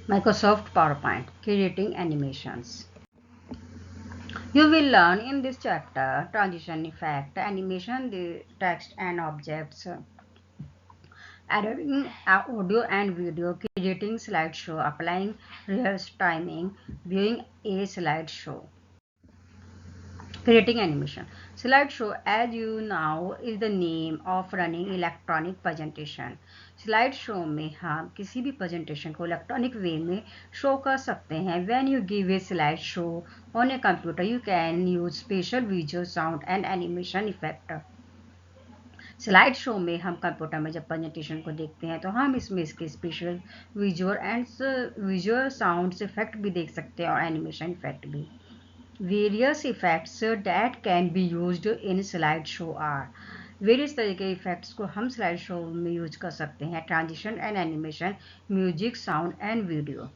Microsoft PowerPoint, creating animations. You will learn in this chapter transition effect, animation, the text and objects, editing audio and video, creating slideshow, applying rehearsed timing, viewing a slideshow. Creating animation. Slideshow, as you know, is the name of running electronic presentation. Slideshow में हम किसी भी presentation को electronic way में show कर सकते हैं. When you give a slideshow on a computer, you can use special visual sound and animation effect. Slide show में हम कंप्यूटर में जब प्रेजेंटेशन को देखते हैं तो हम इसमें इसके स्पेशल विजुअल साउंड इफेक्ट भी देख सकते हैं और एनिमेशन इफेक्ट भी. Various effects that can be used in slideshow are. Various तरह के इफेक्ट्स को हम स्लाइड शो में यूज कर सकते हैं. Transition and animation, music, sound and video.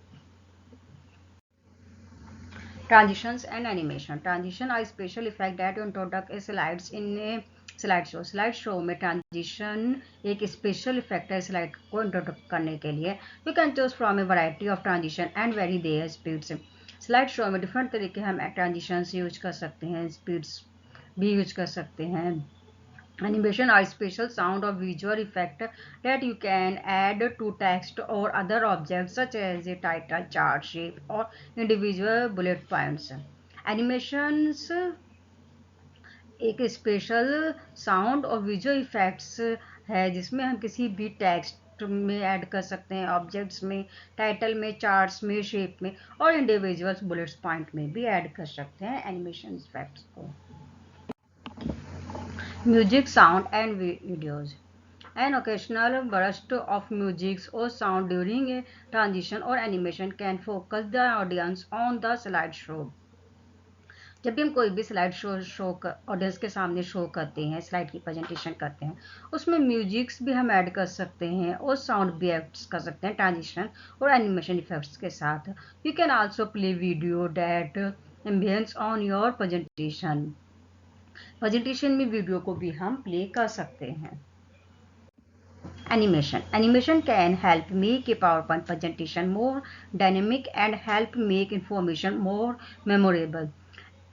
Transitions and animation. Transition are special effect that introduce slides in a slideshow. Slideshow में transition एक special effect है slide को introduce करने के लिए. You can choose from a variety of transition and vary their speeds. Slide show में different तरीके हम ट्रांजिशंस यूज कर सकते हैं, स्पीड्स भी यूज कर सकते हैं. Animation are special sound or visual effect that you can add to text or other objects such as a title, chart, shape or individual bullet points. Animations एक special sound और visual effects है जिसमें हम किसी भी text में add कर सकते हैं, ऑब्जेक्ट्स में, टाइटल में, चार्ट्स में, शेप में और इंडिविजुअल बुलेट्स पॉइंट में भी ऐड कर सकते हैं एनिमेशन इफेक्ट्स को. Music, sound and videos. An occasional burst of music or sound during a transition or animation can focus the audience on the slideshow. जब भी हम कोई भी स्लाइड शो ऑडियंस के सामने शो करते हैं, स्लाइड की प्रेजेंटेशन करते हैं, उसमें म्यूजिक्स भी हम ऐड कर सकते हैं और साउंड भी ऐड कर सकते हैं ट्रांजिशन और एनिमेशन इफेक्ट्स के साथ. You can also play video that ambience on your presentation. Presentation में वीडियो को भी हम प्ले कर सकते हैं. Animation. Animation can help make a PowerPoint presentation more dynamic and help make information more memorable.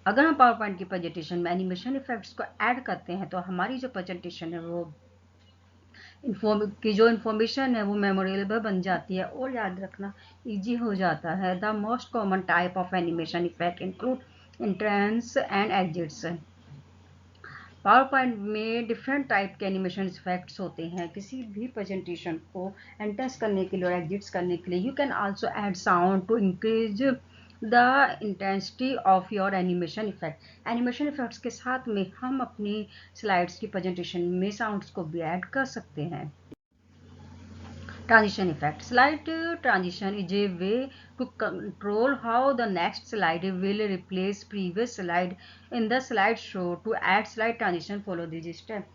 अगर हम पावर पॉइंट की प्रेजेंटेशन में एनिमेशन इफेक्ट्स को ऐड करते हैं तो हमारी जो प्रेजेंटेशन है वो जो इन्फॉर्मेशन है वो मेमोरेबल बन जाती है और याद रखना इजी हो जाता है. The most common type of animation effect include entrance and exits. Power point में डिफरेंट टाइप के एनिमेशन इफेक्ट्स होते हैं किसी भी प्रेजेंटेशन को एंट्रेंस करने के लिए और एग्जिट्स करने के लिए. You can also add sound to increase the intensity of your animation effect. Animation effects के साथ में हम अपनी स्लाइड्स की प्रेजेंटेशन में साउंड्स को भी ऐड कर सकते हैं. Transition effect. Slide transition is a way to control how the next slide will replace previous slide in the slide show. To add slide transition, follow this step.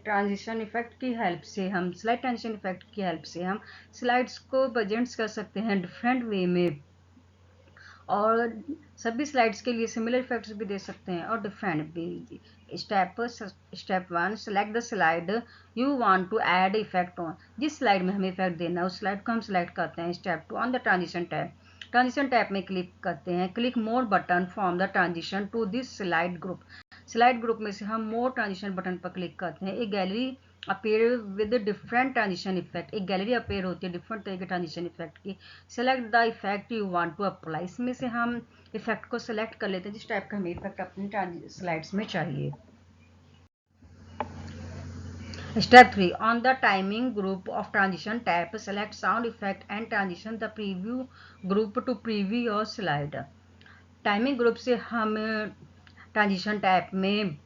Transition effect की help से हम slide transition effect की help से हम slides को present कर सकते हैं डिफरेंट वे में और सभी स्लाइड्स के लिए सिमिलर इफेक्ट्स भी दे सकते हैं और डिफरेंट भी. Step 1, select the slide you want to add effect on. जिस स्लाइड में हमें इफेक्ट देना है उस स्लाइड को हम सिलेक्ट करते हैं. Step 2, on the transition tab. Transition tab में क्लिक करते हैं. Click more button from the transition to this slide group. Slide group में से हम मोर ट्रांजिशन बटन पर क्लिक करते हैं. एक gallery appear with different transition effect. एक गैलरी अपीयर होती है डिफरेंट तरह के ट्रांजिशन इफेक्ट की. Select the effect you want to apply. इसमें से हम इफेक्ट को सेलेक्ट कर लेते हैं जिस टाइप का हमें इफेक्ट अपनी स्लाइड्स में चाहिए. Step 3, on the timing group of transition tab, select sound effect and transition the preview group to preview your slide. Timing group से हम ट्रांजिशन टैब में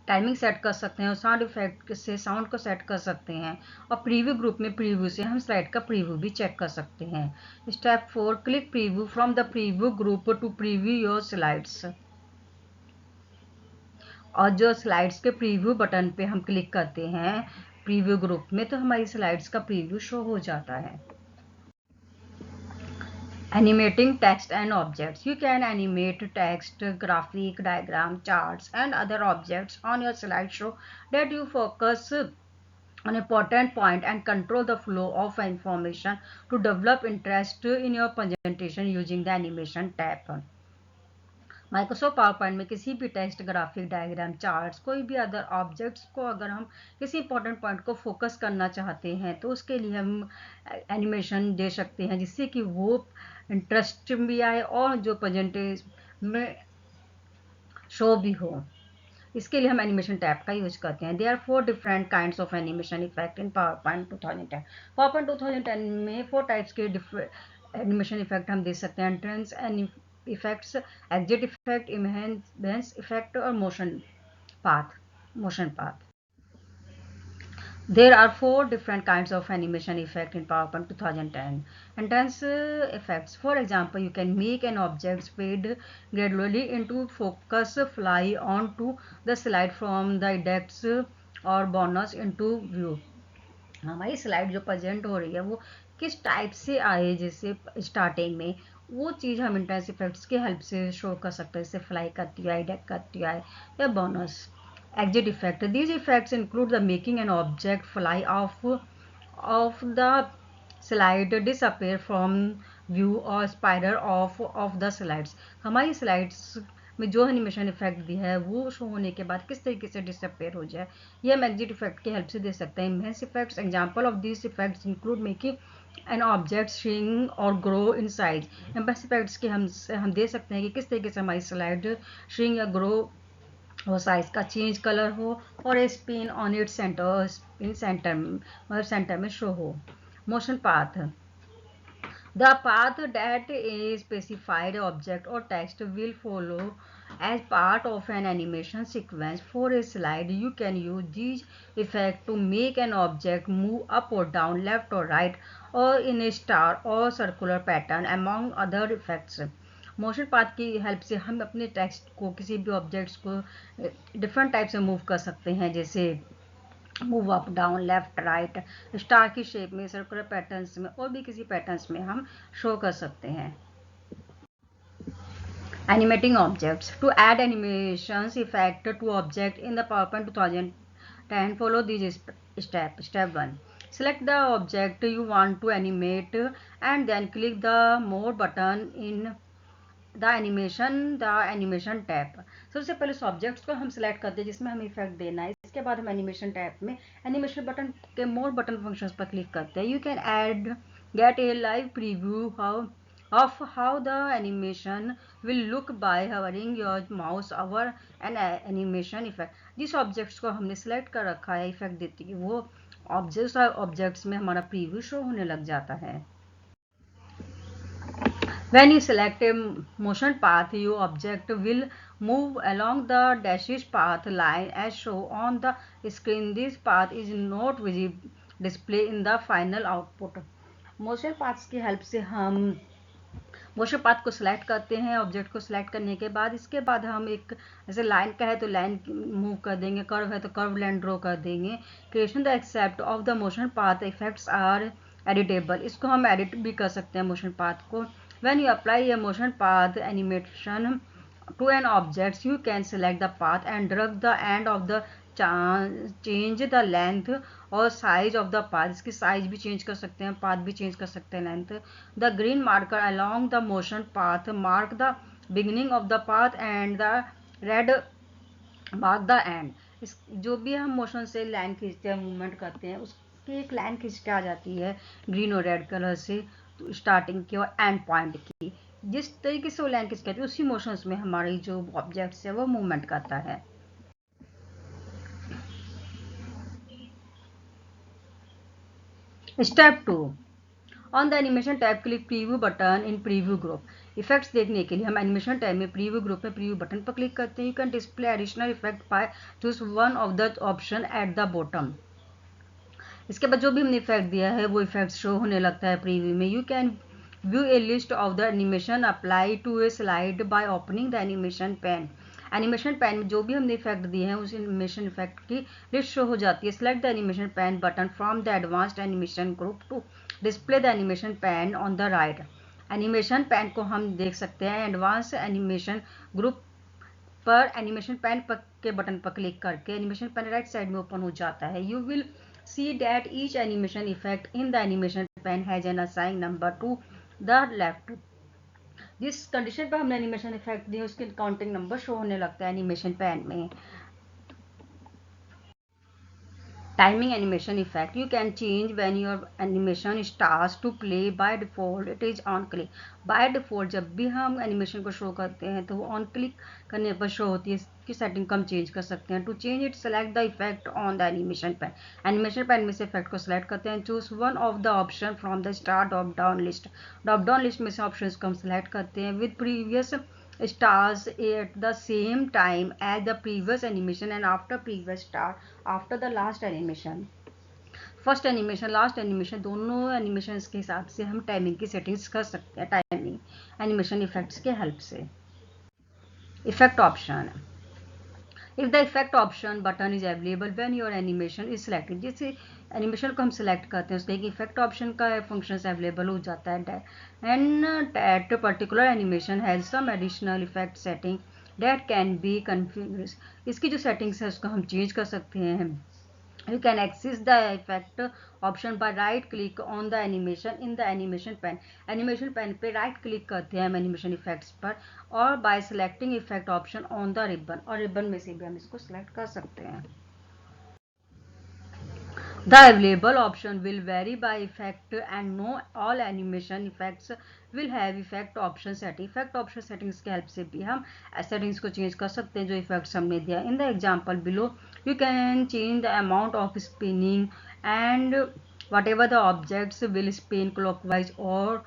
टाइमिंग सेट कर सकते हैं और साउंड इफेक्ट से साउंड को सेट कर सकते हैं और प्रीव्यू ग्रुप में प्रीव्यू से हम स्लाइड का प्रीव्यू भी चेक कर सकते हैं. Step 4, click preview from the preview group to preview your slides. और जो स्लाइड्स के प्रीव्यू बटन पे हम क्लिक करते हैं प्रीव्यू ग्रुप में तो हमारी स्लाइड्स का प्रीव्यू शो हो जाता है. Animating text and objects. You can animate text, graphic, diagram, charts and other objects on your slideshow that you focus an important point and control the flow of information to develop interest in your presentation using the animation tab. Microsoft power point में किसी भी text, graphic, diagram, charts, कोई भी other objects को अगर हम किसी important point को फोकस करना चाहते हैं तो उसके लिए हम एनिमेशन दे सकते हैं जिससे कि वो इंटरेस्ट भी आए और जो प्रेजेंटेशन में शो भी हो। इसके लिए हम एनिमेशन टैब का यूज करते हैं। There are 4 different kinds of animation effect in PowerPoint 2010। PowerPoint 2010 में 4 टाइप्स के एनिमेशन इफेक्ट हम दे सकते हैं। Entrance effects, exit effect, immense effect और motion path. There are 4 different kinds of animation effect in PowerPoint 2010. Entrance effects. For example, you can make an object fade gradually into focus, fly onto the slide from the index or bonus into view. हमारी slide जो present हो रही है वो किस type से आए, जैसे स्टार्टिंग में वो चीज़ हम इंटेंस इफेक्ट्स की हेल्प से शो कर सकते हैं, जैसे फ्लाई करती है, डेक करती है या bonus. Exit effect. These effects include the making an object fly off the slide, disappear from view or spiral off the slides. हमारी स्लाइड्स में जो एनिमेशन इफेक्ट दिया है वो शो होने के बाद किस तरीके से डिसअपेयर हो जाए, ये हम एग्जिट इफेक्ट की हेल्प से दे सकते हैं। Emphasis effects. Example of this effects include making an object shrink और grow in size. Emphasis effects के हम दे सकते हैं कि किस तरीके से हमारी स्लाइड श्रिंक या ग्रो हो, साइज का चेंज कलर हो और a spin on it centre in centre मतलब सेंटर में शो हो। Motion path. The path that a specified object or text will follow as part of an animation sequence for a slide. You can use these effects to make an object move up or down, left or right, or in a star or circular pattern, among other effects. Motion path की help से हम अपने text को, किसी भी objects को different type से move कर सकते हैं, जैसे move up, down, left, right, star की शेप में, सर्कुलर पैटर्न्स में और भी किसी पैटर्न्स में हम शो कर सकते हैं। Animating objects. To add animations effect to object in the PowerPoint 2010, follow these steps. Step 1. Select the object you want to animate and then click the More button in the animation tab. सबसे पहले उस objects को हम select करते हैं जिसमें हमें effect देना है। इसके बाद हम एनिमेशन टैब में एनिमेशन बटन के मोर बटन फंक्शंस पर क्लिक करते हैं। You can get A live preview of how the animation will look bye hovering your mouse over N animation effect. जिस ऑब्जेक्ट्स को हमने सिलेक्ट कर रखा है इफेक्ट देती है वो ऑब्जेक्ट्स में हमारा प्रीव्यू शो होने लग जाता है। When you select a motion path, your object will move along the dashed path line as shown on the screen. This path is not visible display in the final output. Motion paths की help से हम motion path को select करते हैं। Object को select करने के बाद इसके बाद हम एक जैसे लाइन का है तो लाइन मूव कर देंगे, कर्व है तो कर्व लाइन ड्रॉ कर देंगे। Creation the except of the motion path effects are editable. इसको हम एडिट भी कर सकते हैं मोशन पाथ को। When you apply a motion path animation to an object, you can select the path and drag the end of the change the length or size of the path. इसकी size भी change कर सकते हैं, path भी change कर सकते हैं, length. The green marker along the motion path mark the beginning of the path and the red mark the end. इस जो भी हम मोशन से लाइन खींचते हैं, मूवमेंट करते हैं, उसकी एक लाइन खींच के आ जाती है ग्रीन और रेड कलर से स्टार्टिंग की और एंड पॉइंट की। जिस तरीके से वो लाइन खींच कहती है उसी मोशंस में हमारी जो ऑब्जेक्ट्स है वो मूवमेंट करता है। Step 2. On the animation tab click preview button in preview group. Effects देखने के लिए हम एनिमेशन टैब में प्रीव्यू ग्रुप में प्रीव्यू बटन पर क्लिक करते हैं। You can display additional effect bye choose one of the option at the bottom. इसके बाद जो भी हमने इफेक्ट दिया है वो इफेक्ट शो होने लगता है प्रीव्यू में। You can view a list of the animation apply to a slide by opening the animation pane. Animation pane में जो भी हमने इफेक्ट दिए हैं उस एनिमेशन इफेक्ट की लिस्ट शो हो जाती है। Select the animation pane button from the advanced animation group to display the animation pane on the right. Animation pane को हम देख सकते हैं एडवांस एनिमेशन ग्रुप पर एनिमेशन पैन के बटन पर क्लिक करके एनिमेशन पैन राइट साइड में ओपन हो जाता है। You will See that each animation effect in the animation pen has an assigned number to the left. जिस कंडीशन पर हमने एनिमेशन इफेक्ट दिए उसके काउंटिंग नंबर शो होने लगता है एनिमेशन पैन में. Timing animation effect. You can change when your animation starts to play. By default it is on click. By default जब भी हम एनिमेशन को शो करते हैं तो वो ऑन क्लिक करने पर शो होती है. इसकी सेटिंग को हम चेंज कर सकते हैं. To change it select the effect on the animation pane. Animation pane में से इफेक्ट को सिलेक्ट करते हैं. Choose one of the option from the start drop down list. Drop down list में से ऑप्शन को हम सिलेक्ट करते हैं with previous stars at the same time as the previous animation and after previous star after the last animation. First animation last animation दोनों animation के हिसाब से हम टाइमिंग की सेटिंग्स कर सकते हैं टाइमिंग एनिमेशन इफेक्ट्स के हेल्प से. Effect option. If the effect option button is available when your animation is selected. जैसे एनिमेशन को हम सिलेक्ट करते हैं उसका एक इफेक्ट ऑप्शन का फंक्शन अवेलेबल हो जाता है. And that particular animation has some additional effect setting that can be confuse. इसकी जो सेटिंग्स है उसको हम चेंज कर सकते हैं. You can access the effect option by right click on the animation in the animation pen. Animation pen पे right click करते हैं हम animation effects पर और by selecting effect option on the ribbon और ribbon में से भी हम इसको select कर सकते हैं. The available option will vary by effect and no all animation effects will have effect option setting. Effect option settings के help से भी हम settings को change कर सकते हैं जो effects हमने दिया. In the example below, you can change the amount of spinning and whatever the objects will spin clockwise or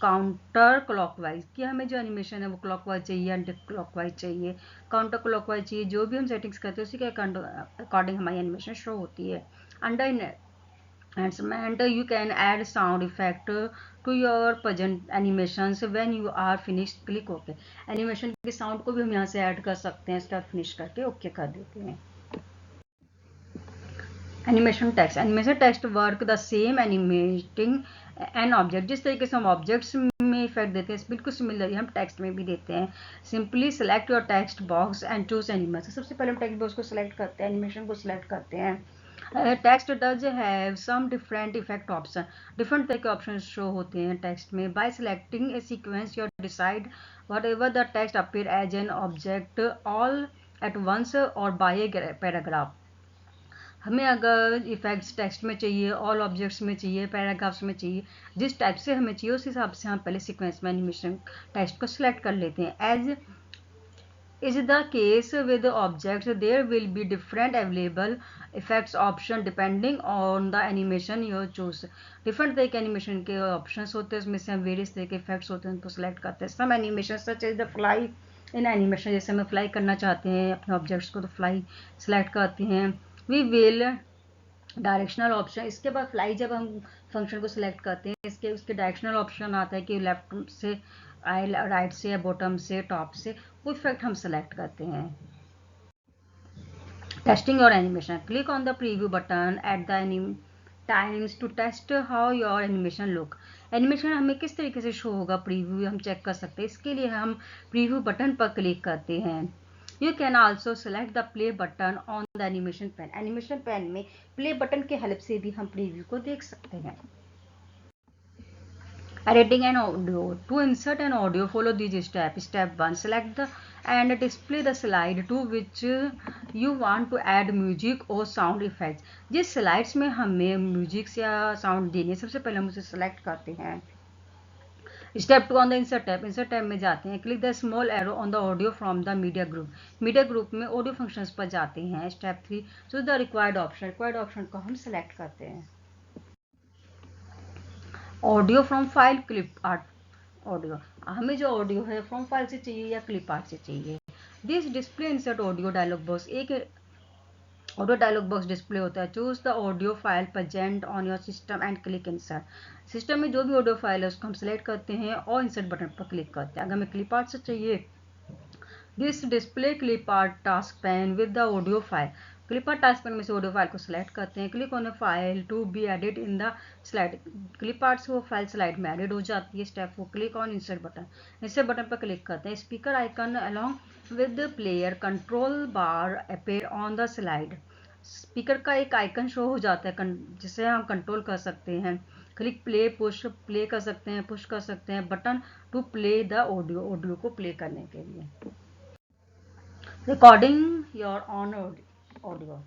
counter clockwise कि हमें जो एनिमेशन है वो क्लॉकवाइज चाहिए एंटी क्लॉकवाइज चाहिए काउंटर क्लॉकवाइज चाहिए. जो भी हम सेटिंग्स करते हैं उसी के अकॉर्डिंग हमारी एनिमेशन शो होती है. Under enhancement you can add sound effect to your present animations when you are finished. Click okay. Animation के साउंड को भी हम यहाँ से ऐड कर सकते हैं. इसका फिनिश करके ओके कर देते हैं. Animation text. Animation text work the same animating an object. जिस तरीके से हम ऑब्जेक्ट्स में इफेक्ट देते हैं बिल्कुल सिमिलर हम टेक्स्ट में भी देते हैं. Simply select your text box and choose animation. सबसे पहले हम टेक्स्ट बॉक्स को सिलेक्ट करते हैं एनिमेशन को सिलेक्ट करते हैं. Text does have some different effect option. Different तरह के ऑप्शन शो होते हैं टेक्स्ट में. By selecting a sequence you decide whatever the text appear as an object all at once और बाय ए पैराग्राफ. हमें अगर effects text में चाहिए ऑल ऑब्जेक्ट्स में चाहिए पैराग्राफ्स में चाहिए जिस टाइप से हमें चाहिए उस हिसाब से हम पहले सीक्वेंस में एनिमेशन टेक्स्ट को सिलेक्ट कर लेते हैं. As is the case with the objects there will be different available effects option depending on the animation you choose. Different तरह के एनिमेशन के ऑप्शंस होते हैं उसमें से हम वेरियस तरह के इफेक्ट्स होते हैं उनको सिलेक्ट करते हैं. Some animation such as the fly in animation जैसे हम फ्लाई करना चाहते हैं अपने ऑब्जेक्ट्स को तो फ्लाई सिलेक्ट करते हैं. We will directional option. इसके बाद फ्लाई जब हम फंक्शन को सिलेक्ट करते हैं इसके उसके डायरेक्शनल ऑप्शन आता है कि लेफ्ट से राइट से या बॉटम से टॉप से वो इफेक्ट हम सिलेक्ट करते हैं. Testing your animation. Click on the preview button at the times to test how your animation look. Animation हमें किस तरीके से शो होगा प्रीव्यू हम चेक कर सकते हैं. इसके लिए हम प्रीव्यू बटन पर क्लिक करते हैं. You can also select the play button on the animation pen. Animation pen में प्ले बटन के हेल्प से भी हम प्रीव्यू को देख सकते हैं. Editing an audio. To insert an audio, follow these steps. Step 1. Select the and display the slide to which you want to add music or sound effects. जिस slides में हमें म्यूजिक या साउंड देने सबसे पहले हम उसे सेलेक्ट करते हैं. Step 2 on the insert tab. Insert tab में जाते हैं. Click the small arrow on the audio from the media group. Media group में ऑडियो फंक्शंस पर जाते हैं. Step 3 choose the required option. Required option को हम सेलेक्ट करते हैं. Audio from file clip art. Audio हमें जो ऑडियो है फ्रॉम फाइल से चाहिए या क्लिप आर्ट से चाहिए. This display insert audio dialog box. एक ऑडियो डायलॉग बॉक्स डिस्प्ले होता है. Choose the audio file present on your system and click insert. System में जो भी ऑडियो फाइल है उसको हम सेलेक्ट करते हैं और इंसर्ट बटन पर क्लिक करते हैं. अगर हमें क्लिप आर्ट से चाहिए this display clip art task pane with the audio file. Clip art task pane में से ऑडियो फाइल को सिलेक्ट करते हैं. Click on a file to be edit in the slide. Clip art से वो file slide में edit हो जाती है. Step 4 click on insert button. Insert button पर क्लिक करते हैं. Speaker icon along with the player control bar appear on the slide. Speaker का एक आइकन शो हो जाता है जिसे हम कंट्रोल कर सकते हैं। क्लिक प्ले, पुश प्ले कर सकते हैं, पुश कर सकते हैं। Button to play the audio, audio को प्ले करने के लिए। Recording your own audio.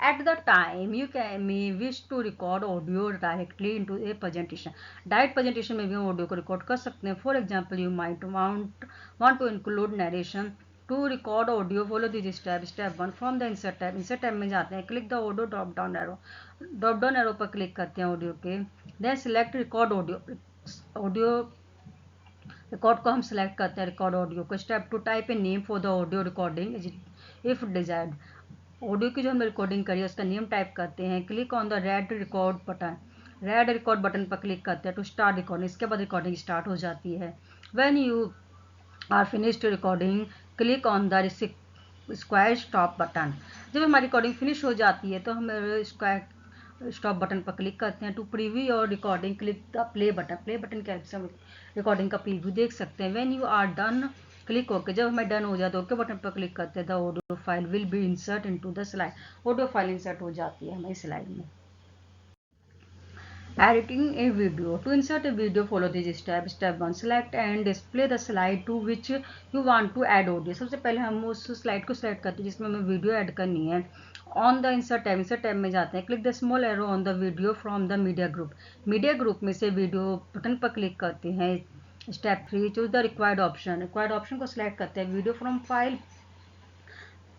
At the time, you may wish to record audio directly into a presentation. Direct presentation में भी हम ऑडियो को रिकॉर्ड कर सकते हैं. For example, you might want to include narration. To record audio, follow this step. Step 1, from the insert tab. Insert tab में जाते हैं. Click the audio drop down arrow. Drop down arrow पर click करते हैं audio के. Then select record audio. Audio record को हम select करते हैं, रिकॉर्ड ऑडियो को. Step 2, type a name for the audio recording if desired. Audio की जो हमने रिकॉर्डिंग करी है उसका नेम टाइप करते हैं. Click on the red record button. Red record button पर क्लिक करते हैं टू स्टार्ट रिकॉर्डिंग. इसके बाद रिकॉर्डिंग स्टार्ट हो जाती है. When you are finished recording, click on the square stop button. जब हमारी रिकॉर्डिंग फिनिश हो जाती है तो हम स्क्वायर स्टॉप बटन पर क्लिक करते हैं. To preview your recording, click the play button. Play button के हेल्प से हम रिकॉर्डिंग का प्रीव्यू देख सकते हैं. When you are done, click okay. जब हमें डन हो जाए तो ओके बटन पर क्लिक करते हैं. The audio file will be insert into the slide. Audio file insert हो जाती है हमारी स्लाइड में. Editing a video. To insert a video, follow this step. Step 1, select and display the slide to which you want to add audio. सबसे पहले हम उस slide को सेलेक्ट करते हैं जिसमें हमें वीडियो ऐड करनी है. On the insert tab, insert tab में जाते हैं. Click the small arrow on the video from the media group. Media group में से वीडियो बटन पर क्लिक करते हैं. Step 3, choose the required option. Required option को सिलेक्ट करते हैं. Video from file.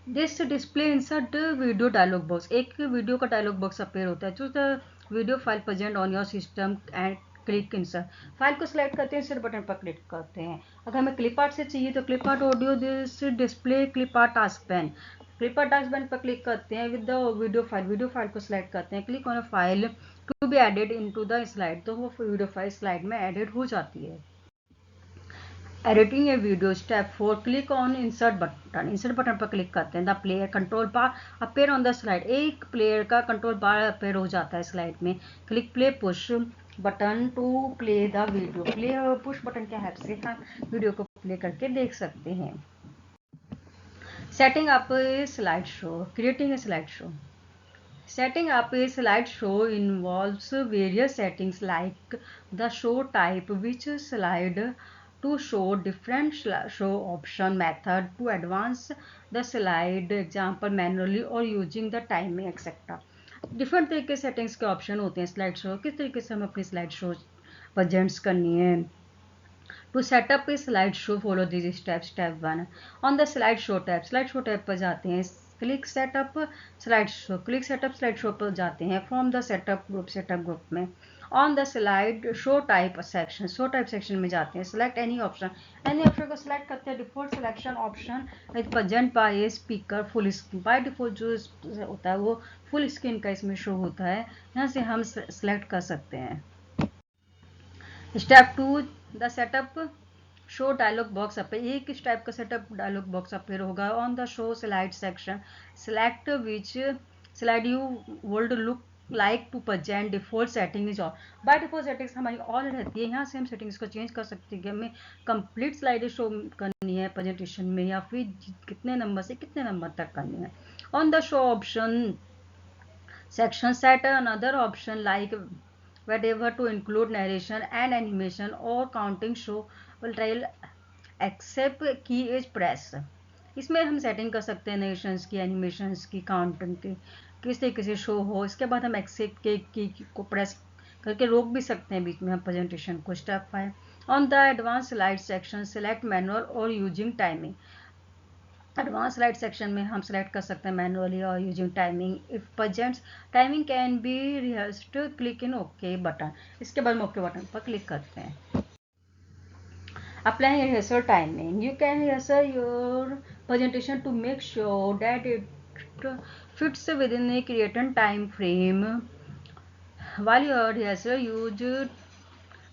This display insert video dialog box. एक video का डायलॉग बॉक्स अपेयर होता है. Choose the video file present on your system and click insert. File को select करते हैं, इंसर्ट बटन पर क्लिक करते हैं. अगर हमें क्लिप आर्ट से चाहिए तो clip art audio this display clip art task pane. Clip art task pane पर क्लिक करते हैं. विद द वीडियो फाइल को सिलेक्ट करते हैं. Click on a file to be added into the slide. तो वो वीडियो फाइल स्लाइड में added हो जाती है. Editing a video. Step 4, click on insert button. Insert button पर क्लिक करते हैं. The player control bar appear on the slide. एक प्लेयर का कंट्रोल बार अपेयर हो जाता है स्लाइड में. Click play pause button to play the video. Play और पुश बटन के हेल्प से हम वीडियो को प्ले करके देख सकते हैं. Setting up a slide show. Creating a slide show. Setting up a slideshow involves various settings like the show type, which slide to show different show option, method to advance the slide, example manually or using the timing etc. Different तरीके settings के option होते हैं slide show. किस तरीके से हम अपनी slide show presents करनी है. To set up a slide show, follow this step. Step 1, on the slide show tab. Slide show tab पर जाते हैं. Click set up slide show. Click set up slide show पर जाते हैं. फ्रॉम द सेटअप ग्रुप में on the slide show type section. Show type section में जाते हैं. Select any option. Any option को सिलेक्ट करते हैं. Default selection option is present by a speaker full screen. By default जो होता है वो फुल स्क्रीन का इसमें शो होता है. यहाँ से हम सिलेक्ट कर सकते हैं. Step 2, the setup show dialog box appear. एक इस टाइप का सेटअप डायलॉग बॉक्स अपेयर होगा. On the show slide section, select which slide you would look like to present. Default setting is all. By default settings हमारी all रहती है. यहाँ से हम सेटिंग्स को चेंज कर सकते हैं कि हमें कंप्लीट स्लाइड शो करनी है प्रेजेंटेशन में या फिर कितने नंबर से कितने नंबर तक करनी है. On the show option section, set another option like whatever to include narration and animation or counting show will trail except key is press. इसमें हम सेटिंग कर सकते हैं नरेशंस की, एनिमेशंस की, काउंटिंग की, किस तरीके से शो हो. इसके बाद हम एक्सेप्ट के की को प्रेस करके रोक भी सकते हैं बीच में हम प्रेजेंटेशन को. Step 5, on the advance slide section, select manual और using timing. Advance slide section में हम सेलेक्ट कर सकते हैं मैनुअली और using timing. If presents timing can be rehearsed, click in OK button. इसके बाद हम ओके बटन पर क्लिक करते हैं. Apply rehearsal timing. You can rehearsal your presentation to make sure that it fits with in a created time frame. While your rehearsal use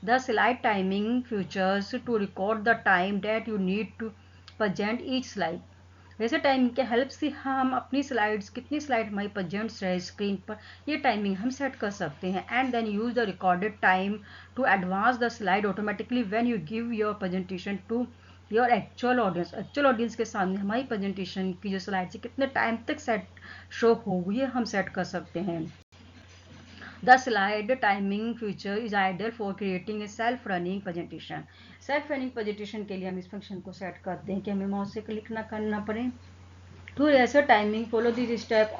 the slide timing features to record the time that you need to present each slide. वैसे timing के help से हम अपनी slides कितनी slide हमारी presents रहे screen पर ये टाइमिंग हम सेट कर सकते हैं. And then use the recorded time to advance the slide automatically when you give your presentation to your actual audience के सामने हमारी प्रेजेंटेशन की जो स्लाइड है कितने टाइम तक सेट शो होगी हम सेट कर सकते हैं। The slide timing feature is ideal for creating a self running presentation. Self running presentation के लिए हम इस फंक्शन को सेट करते हैं कि हमें माउस से क्लिक ना करना पड़े। To rehearse timing follow this step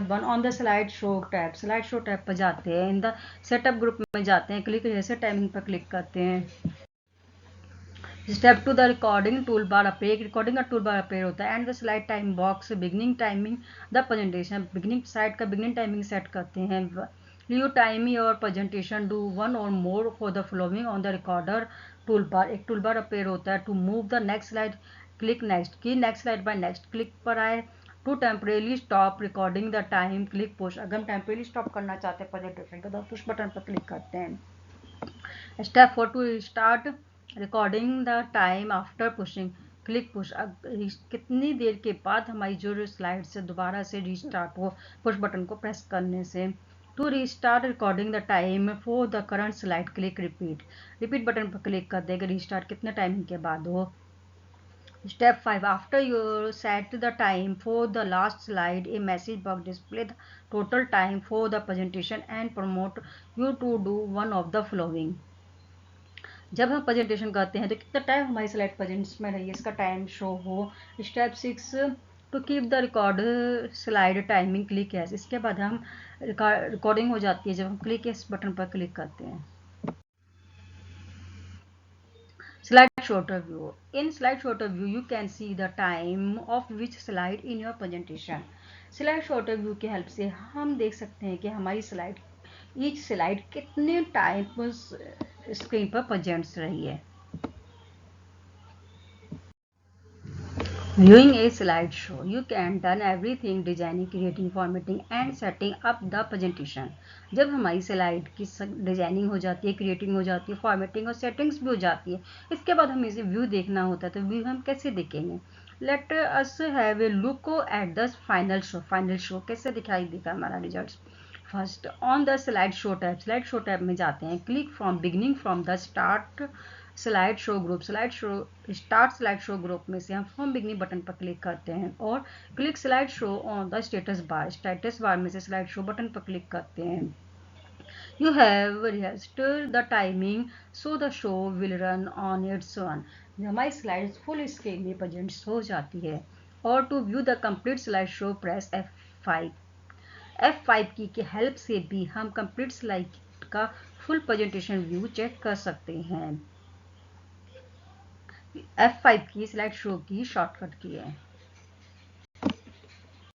1 on the slide show tab. Slide show tab पर जाते हैं, इन द सेटअप ग्रुप में जाते हैं, क्लिक रेसर टाइमिंग पर क्लिक करते हैं। Step 2 the recording tool bar appear. Recording का टूल बार अपेयर होता है and the slide time box beginning timing the presentation. Beginning side का बिगनिंग टाइमिंग सेट करते हैं। You time your presentation do one or more for the following on the recorder tool bar. एक tool bar appear होता है। To move the next slide click next की next slide by next click पर आए। To temporarily stop recording the time click pause. अगर हम temporarily stop करना चाहते हैं प्रेजेंटेशन को तो पुश बटन पर क्लिक करते हैं। Step 4 to start recording the time after pausing click pause. कितनी देर के बाद हमारी जो स्लाइड से दोबारा से रीस्टार्ट हो पुश बटन को प्रेस करने से। To restart recording the time for the current slide click repeat. Repeat button पर क्लिक कर देगा रीस्टार्ट कितने टाइम के बाद हो। Step 5 after you set the time for the last slide, a message box display the total time for the presentation and promote you to do one of the following। जब हम presentation करते हैं तो कितना time हमारी slide presents में रही है इसका टाइम शो हो। Step 6 to keep the record slide timing click है। इसके बाद हम रिकॉर्डिंग हो जाती है जब हम क्लिक इस बटन पर क्लिक करते हैं। Slideshow overview. In slideshow overview, you can see the time of which slide in your presentation. Slideshow overview की हेल्प से हम देख सकते हैं कि हमारी स्लाइड ईच स्लाइड कितने टाइम स्क्रीन पर प्रेजेंट्स रही है। Viewing a slideshow, you can done everything designing, creating, formatting and setting up the presentation। जब हमारी स्लाइड की डिजाइनिंग हो जाती है, क्रिएटिंग हो जाती है, फॉर्मेटिंग और सेटिंग्स भी हो जाती है, इसके बाद हमें इसे व्यू देखना होता है तो व्यू हम कैसे देखेंगे। Let us have a look at the final show. Final show कैसे दिखाई देगा हमारा result. First on the slide show tab. Slide show tab में जाते हैं, click from beginning from the start slide show group. Start slide show group में से हम फ्रॉम बिगनिंग बटन पर क्लिक करते हैं और click slide show on the status bar. Status bar में से स्लाइड शो बटन पर क्लिक करते हैं। You have registered the timing so the show will run on its own। हमारी स्लाइड फुल स्क्रीन में प्रेजेंट हो जाती है। और to view the complete slide show press F5। F5 की हेल्प से भी हम कंप्लीट स्लाइड का फुल प्रेजेंटेशन व्यू चेक कर सकते हैं। F5 की स्लाइड शो की शॉर्टकट की है।